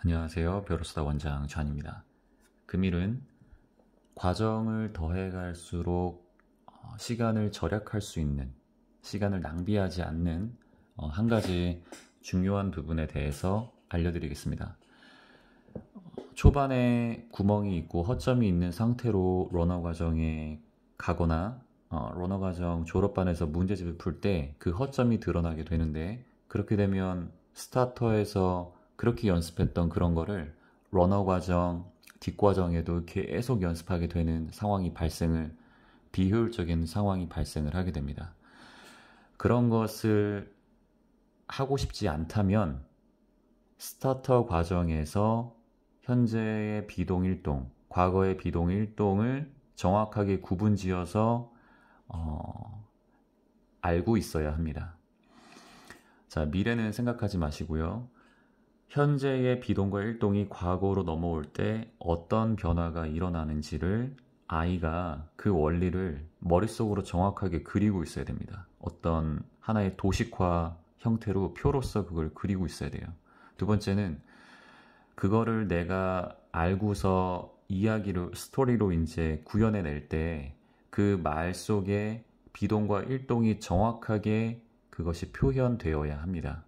안녕하세요. 벼로수다 원장 잔입니다. 금일은 과정을 더해갈수록 시간을 절약할 수 있는, 시간을 낭비하지 않는 한 가지 중요한 부분에 대해서 알려드리겠습니다. 초반에 구멍이 있고 허점이 있는 상태로 러너 과정에 가거나 러너 과정 졸업반에서 문제집을 풀 때 그 허점이 드러나게 되는데, 그렇게 되면 스타터에서 그렇게 연습했던 그런 거를 러너 과정, 뒷과정에도 계속 연습하게 되는 상황이 비효율적인 상황이 발생을 하게 됩니다. 그런 것을 하고 싶지 않다면 스타터 과정에서 현재의 비동일동, 과거의 비동일동을 정확하게 구분지어서 알고 있어야 합니다. 자, 미래는 생각하지 마시고요. 현재의 비동과 일동이 과거로 넘어올 때 어떤 변화가 일어나는지를 아이가 그 원리를 머릿속으로 정확하게 그리고 있어야 됩니다. 어떤 하나의 도식화 형태로 표로서 그걸 그리고 있어야 돼요. 두 번째는 그거를 내가 알고서 이야기로, 스토리로 이제 구현해낼 때 그 말 속에 비동과 일동이 정확하게 그것이 표현되어야 합니다.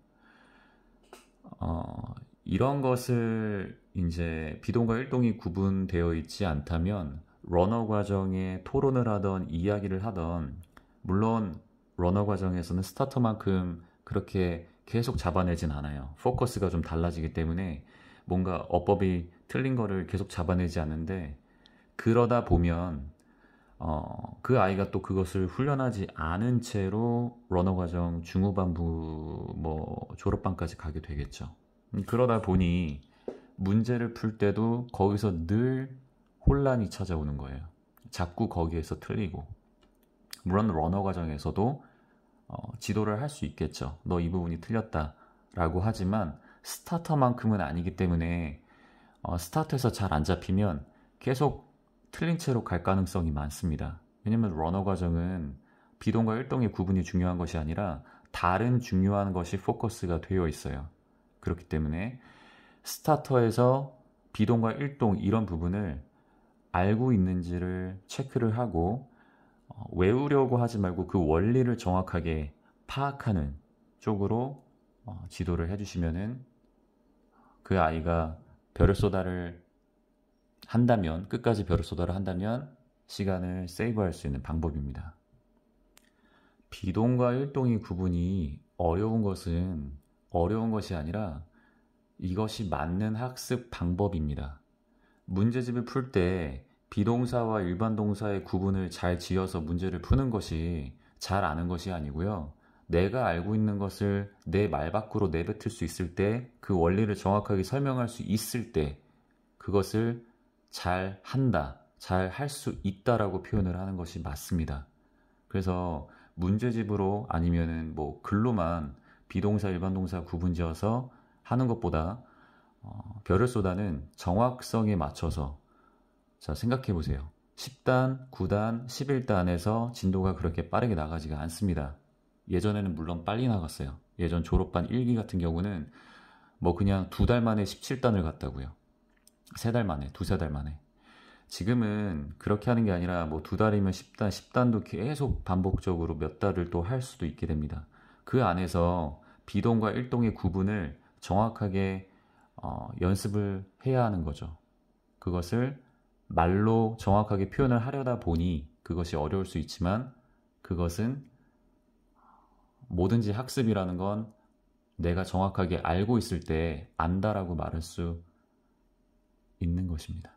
이런 것을 이제 비동과 일동이 구분되어 있지 않다면 러너 과정에 토론을 하던 이야기를 하던, 물론 러너 과정에서는 스타터만큼 그렇게 계속 잡아내진 않아요. 포커스가 좀 달라지기 때문에 뭔가 어법이 틀린 거를 계속 잡아내지 않는데, 그러다 보면 그 아이가 또 그것을 훈련하지 않은 채로 러너 과정 중후반부 졸업반까지 가게 되겠죠. 그러다 보니 문제를 풀 때도 거기서 늘 혼란이 찾아오는 거예요. 자꾸 거기에서 틀리고. 물론 러너 과정에서도 지도를 할 수 있겠죠. 너 이 부분이 틀렸다 라고 하지만 스타터만큼은 아니기 때문에 스타트에서 잘 안 잡히면 계속 틀린 채로 갈 가능성이 많습니다. 왜냐면 러너 과정은 비동과 일동의 구분이 중요한 것이 아니라 다른 중요한 것이 포커스가 되어 있어요. 그렇기 때문에 스타터에서 비동과 일동 이런 부분을 알고 있는지를 체크를 하고, 외우려고 하지 말고 그 원리를 정확하게 파악하는 쪽으로 지도를 해주시면은 그 아이가 벼르소다를 한다면, 끝까지 벼르소다를 한다면 시간을 세이브할 수 있는 방법입니다. 비동과 일동의 구분이 어려운 것은 어려운 것이 아니라 이것이 맞는 학습 방법입니다. 문제집을 풀 때 비동사와 일반 동사의 구분을 잘 지어서 문제를 푸는 것이 잘 아는 것이 아니고요. 내가 알고 있는 것을 내 말 밖으로 내뱉을 수 있을 때, 그 원리를 정확하게 설명할 수 있을 때 그것을 잘 한다, 잘 할 수 있다라고 표현을 하는 것이 맞습니다. 그래서 문제집으로 아니면은 글로만 비동사, 일반 동사 구분지어서 하는 것보다 벼르소다는 정확성에 맞춰서, 자, 생각해 보세요. 10단, 9단, 11단에서 진도가 그렇게 빠르게 나가지가 않습니다. 예전에는 물론 빨리 나갔어요. 예전 졸업반 1기 같은 경우는 그냥 2달 만에 17단을 갔다고요. 3달 만에, 2-3달 만에. 지금은 그렇게 하는 게 아니라 2달이면 10단, 10단도 계속 반복적으로 몇 달을 또 할 수도 있게 됩니다. 그 안에서 비동과 일동의 구분을 정확하게 연습을 해야 하는 거죠. 그것을 말로 정확하게 표현을 하려다 보니 그것이 어려울 수 있지만, 그것은 뭐든지 학습이라는 건 내가 정확하게 알고 있을 때 안다라고 말할 수 있는 것입니다.